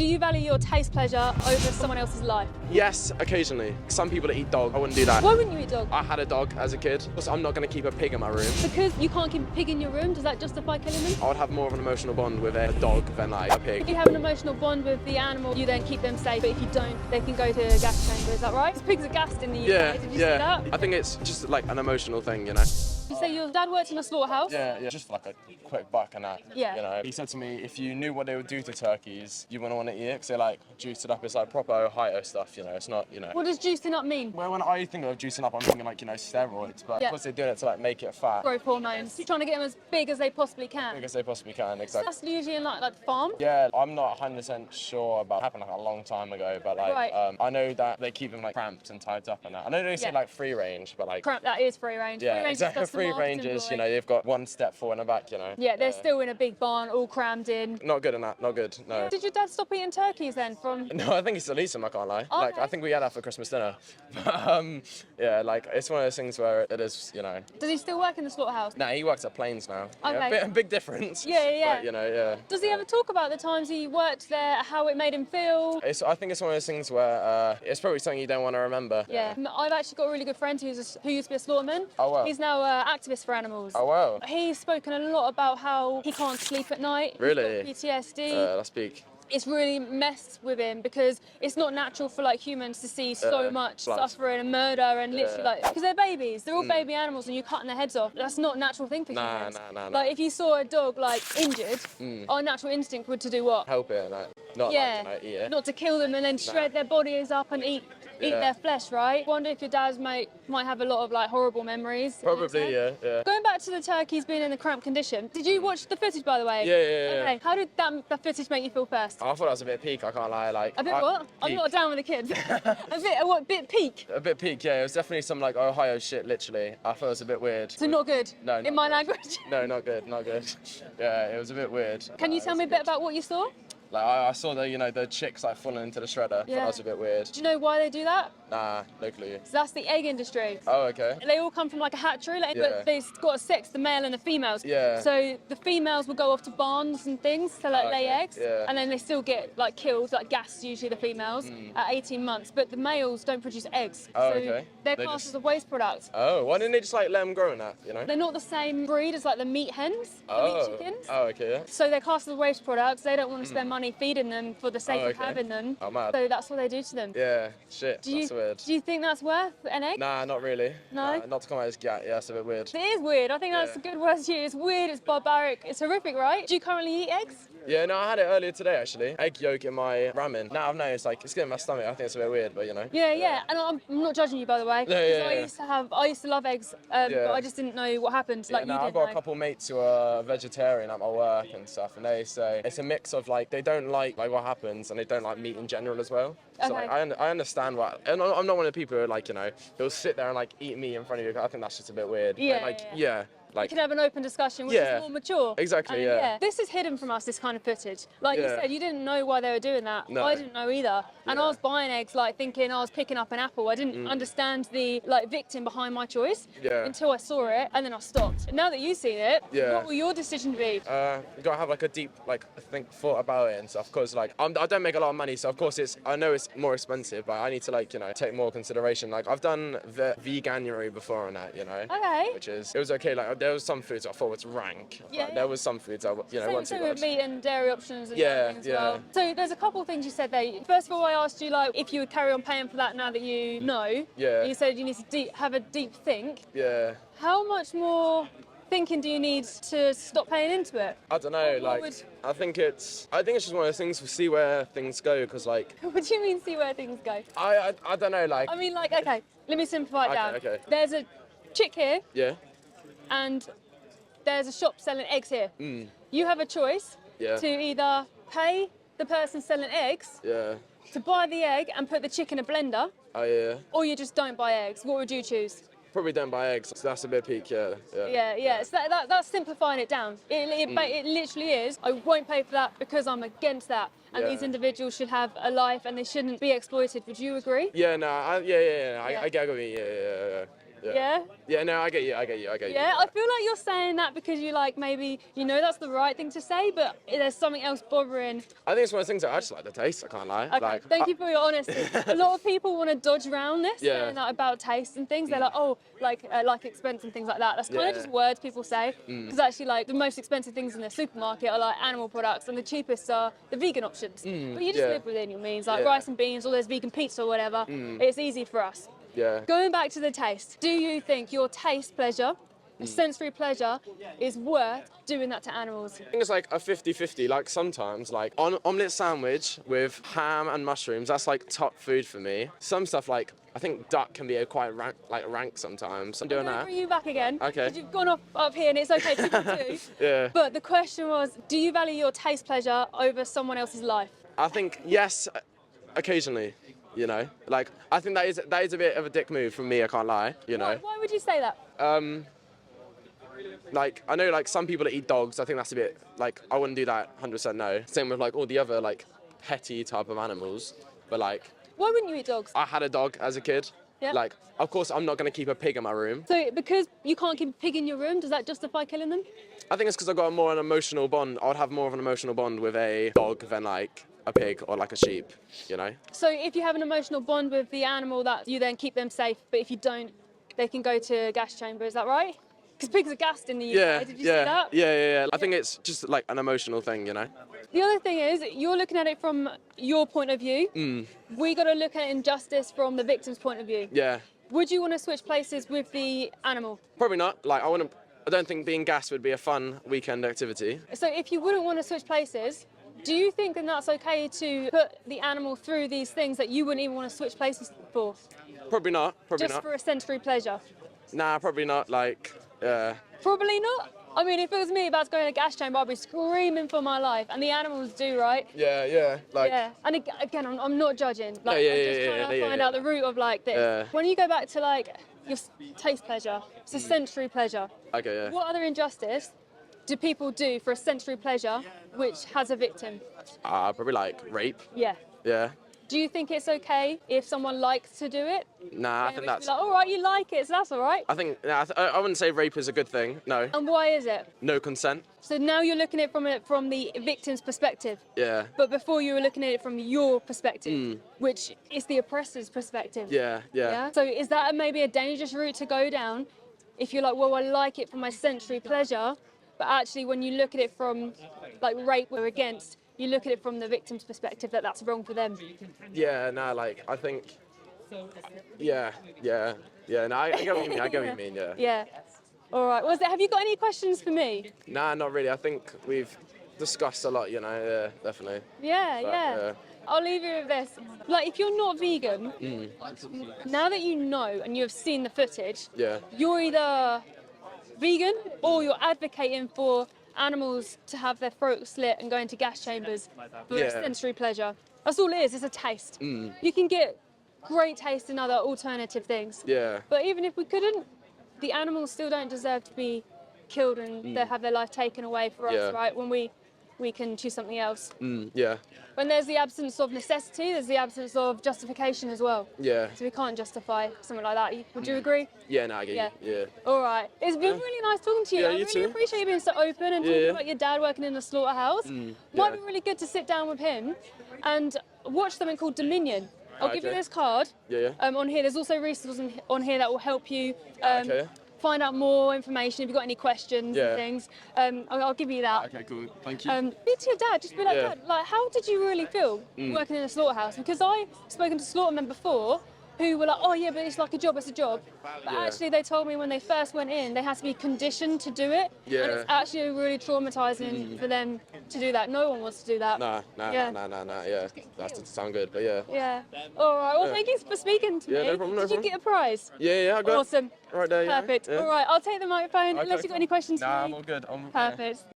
Do you value your taste pleasure over someone else's life? Yes, occasionally. Some people that eat dog, I wouldn't do that. Why wouldn't you eat dog? I had a dog as a kid, so I'm not going to keep a pig in my room. Because you can't keep a pig in your room, does that justify killing them? I would have more of an emotional bond with a dog than like a If pig. you have an emotional bond with the animal, you then keep them safe, but if you don't, they can go to a gas chamber, is that right? Pigs are gassed in the UK, Yeah, did you see yeah. that? I think it's just like an emotional thing, you know? You say your dad worked in a slaughterhouse? Yeah, just for like a quick buck and that. Yeah. You know, he said to me, if you knew what they would do to turkeys, you wouldn't want to eat it because they like juice it up. It's like proper Ohio stuff, you know. It's not, you know. What does juicing up mean? Well, when I think of juicing up, I'm thinking like, you know, steroids, but Yeah. of course they're doing it to like make it fat. Growth hormones. Trying to get them as big as they possibly can. Because they possibly can, exactly. That's usually in like the farm. Yeah, I'm not 100% sure about it happened like a long time ago, but like Right. I know that they keep them like cramped and tied up and that. I know they say Yeah. like free range, but like That is free range. yeah, Free range exactly. is just a Free marketing ranges, ploy. you know, they've got one step forward and back, you know. Yeah, they're still in a big barn, all crammed in. Not good in that, not good, no. Did your dad stop eating turkeys then from... No, I think he still eats them, I can't lie. Like, Okay. I think we had that for Christmas dinner. Yeah, like, it's one of those things where it is, you know. Does he still work in the slaughterhouse? Nah, he works at Plains now. Yeah, Okay. a big difference. Yeah. But, you know, yeah. Does he ever talk about the times he worked there, how it made him feel? I think it's one of those things where it's probably something you don't want to remember. Yeah. I've actually got a really good friend who used to be a slaughterman. Oh, wow. He's now an activist for animals. Oh, wow. He's spoken a lot about how he can't sleep at night. Really? He's got PTSD. That's big. It's really messed with him because it's not natural for like humans to see so much blood. suffering and murder and literally like because they're babies, they're all Mm. baby animals and you're cutting their heads off. That's not a natural thing for Nah, humans. nah. Like if you saw a dog like injured, our natural instinct would to do what? Help it, like, not Yeah, like, you know, eat it. not to kill them and then shred their bodies up and eat their flesh, right? Wonder if your dad's might have a lot of like horrible memories. Probably, yeah. Going back to the turkeys being in a cramped condition, did you watch the footage by the way? Yeah. Okay, how did that footage make you feel first? I thought that was a bit peak, I can't lie. Like, A bit what? I'm peak. not down with the kids. a bit peak. A bit peak, yeah. It was definitely some like Ohio shit, literally. I thought it was a bit weird. So not good. No, in not my good. language. No, not good. Yeah, it was a bit weird. Can you tell me a bit about what you saw? Like I saw the chicks like falling into the shredder. Thought that was a bit weird. Do you know why they do that? Nah, no clue. So that's the egg industry. Oh, okay. They all come from like a hatchery, like, Yeah. but they've got to sex the male and the females. Yeah. So the females will go off to barns and things to like lay eggs, Yeah. and then they still get like killed, like gassed usually the females at 18 months. But the males don't produce eggs. Oh, so okay. They're They classed just- as a waste product. Oh, why didn't they just like let them grow in that? You know. They're not the same breed as like the meat hens, the meat chickens. Oh, okay. Yeah. So they're classed as waste products. They don't want to spend money feeding them for the sake of okay. having them. Oh, mad. So that's what they do to them. Yeah. Shit. Do you, That's weird. do you think that's worth an egg? Nah, not really. No? Not to come out as yeah, that's a bit weird. It is weird. I think that's a good word to use. It's weird, it's barbaric, it's horrific, right? Do you currently eat eggs? Yeah, no, I had it earlier today actually. Egg yolk in my ramen. Now I've noticed like it's getting my stomach. I think it's a bit weird, but you know. Yeah. And I'm not judging you, by the way. 'Cause I used to love eggs, but I just didn't know what happened. Like you I've did got know. a couple mates who are vegetarian at my work and stuff, and they say it's a mix of like they don't like what happens and they don't like meat in general as well. So Okay. like I understand what, and I'm not one of the people who are like who'll sit there and like eat meat in front of you. I think that's just a bit weird. Yeah. But, We can have an open discussion, which is more mature. Exactly, And, yeah. This is hidden from us, this kind of footage. Like you said, you didn't know why they were doing that. No. I didn't know either. And I was buying eggs, like thinking I was picking up an apple. I didn't understand the victim behind my choice until I saw it, and then I stopped. And now that you've seen it, what will your decision be? You gotta have like a deep thought about it and stuff. Cause like I don't make a lot of money, so of course I know it's more expensive, but I need to take more consideration. Like I've done the veganuary before and that, Okay. which is it was okay. Like there was some foods I thought was rank. Like, there was some foods I weren't too Same good. with meat and dairy options and Yeah, everything as well. So there's a couple of things you said there. First of all, I asked you like if you would carry on paying for that now that you know. Yeah. You said you need to have a deep think. Yeah. How much more thinking do you need to stop paying into it? I don't know. What Like would- I think it's just one of those things to see where things go. Cause like What do you mean see where things go? I don't know. Like I mean like, okay, let me simplify it down. okay. There's a chick here yeah. and there's a shop selling eggs here. You have a choice Yeah. to either pay the person selling eggs Yeah. to buy the egg and put the chick in a blender, Oh yeah. or you just don't buy eggs. What would you choose? Probably don't buy eggs. So that's a bit peak. Yeah. Yeah. So that's simplifying it down. It literally is. I won't pay for that because I'm against that. And these individuals should have a life and they shouldn't be exploited. Would you agree? Yeah, no, I get what you mean. Yeah. Yeah? Yeah, no, I get you. Yeah, I feel like you're saying that because you like maybe you know that's the right thing to say, but there's something else bothering. I think it's one of those things that I just like the taste. I can't lie. Okay, Like, thank you for your honesty. A lot of people want to dodge around this, saying that about taste and things. They're like, oh, like expense and things like that. That's kind of just words people say. Because actually, like the most expensive things in the supermarket are like animal products, and the cheapest are the vegan options. But you just live within your means, like rice and beans, or there's vegan pizza or whatever. It's easy for us. Yeah. Going back to the taste, do you think your taste pleasure, sensory pleasure, is worth doing that to animals? I think it's like a 50-50. Like sometimes, like omelette sandwich with ham and mushrooms, that's like top food for me. Some stuff like I think duck can be quite rank sometimes. I'm doing that. I'll bring you back again. Okay. Because you've gone up here and it's okay, people do. Yeah. But the question was, do you value your taste pleasure over someone else's life? I think yes, occasionally. You know, like I think that is a bit of a dick move from me. I can't lie. You know. Why would you say that? Like I know like some people that eat dogs. I think that's a bit like I wouldn't do that. 100% no. Same with like all the other like petty type of animals. But like. Why wouldn't you eat dogs? I had a dog as a kid. Yeah. Like of course I'm not gonna keep a pig in my room. So because you can't keep a pig in your room, does that justify killing them? I think it's because I've got an emotional bond. I would have more of an emotional bond with a dog than like a pig or like a sheep, you know? So if you have an emotional bond with the animal, that you then keep them safe, but if you don't, they can go to a gas chamber, is that right? Because pigs are gassed in the UK, did you see that? Yeah. I think it's just like an emotional thing, you know? The other thing is, you're looking at it from your point of view. We got to look at injustice from the victim's point of view. Yeah. Would you want to switch places with the animal? Probably not. Like I don't think being gassed would be a fun weekend activity. So if you wouldn't want to switch places, do you think then that's okay to put the animal through these things that you wouldn't even want to switch places for? Probably not. Just for a sensory pleasure? Nah, probably not. Like, Probably not? I mean, if it was me about to go in a gas chamber, I'd be screaming for my life. And the animals do, right? Yeah. Like. Yeah. And again, I'm not judging. Like, I'm just trying to find out the root of like this. Yeah. When you go back to like your taste pleasure, it's a sensory pleasure. Okay, yeah. What other injustice do people do for a sensory pleasure which has a victim? Probably like rape. Yeah. Yeah. Do you think it's okay if someone likes to do it? Nah, I think that's. Like, all right, you like it, so that's all right. I think I wouldn't say rape is a good thing. No. And why is it? No consent. So now you're looking at it from the victim's perspective. Yeah. But before you were looking at it from your perspective, which is the oppressor's perspective. Yeah. So is that maybe a dangerous route to go down? If you're like, well, I like it for my sensory pleasure, but actually when you look at it from like rape we're against, you look at it from the victim's perspective that's wrong for them. Yeah, no, like I think. Yeah. No, I get what you mean. Yeah. Yeah. All right. Have you got any questions for me? Nah, not really. I think we've discussed a lot. You know. Yeah, definitely. Yeah. I'll leave you with this. Like, if you're not vegan, now that you know and you have seen the footage, you're either vegan or you're advocating for animals to have their throats slit and go into gas chambers for a sensory pleasure. That's all it is. It's a taste. You can get great taste in other alternative things. Yeah. But even if we couldn't, the animals still don't deserve to be killed and they have their life taken away for us, right? When we can choose something else. Yeah. When there's the absence of necessity, there's the absence of justification as well. Yeah. So we can't justify something like that. Would you agree? Yeah, no, I get you. Yeah. All right. It's been really nice talking to you. Yeah, I you really too. appreciate you being so open and talking about your dad working in the slaughterhouse. Might be really good to sit down with him and watch something called Dominion. I'll give you this card. On here, there's also resources on here that will help you find out more information if you've got any questions and things. I'll give you that. Okay, cool. Thank you. Speak to your dad. Just be like, Dad, like, how did you really feel working in a slaughterhouse? Because I've spoken to slaughtermen before who were like, oh yeah, but it's like a job, it's a job. But actually they told me when they first went in, they had to be conditioned to do it. Yeah. And it's actually really traumatizing for them to do that. No one wants to do that. Nah, yeah. That doesn't sound good, but yeah. Yeah. All right, well, thank you for speaking to me. No problem, Did you get a prize? Yeah, I got it. Awesome. Right there, Perfect. All right, I'll take the microphone unless you've got any questions for me. Nah, I'm all good. Perfect.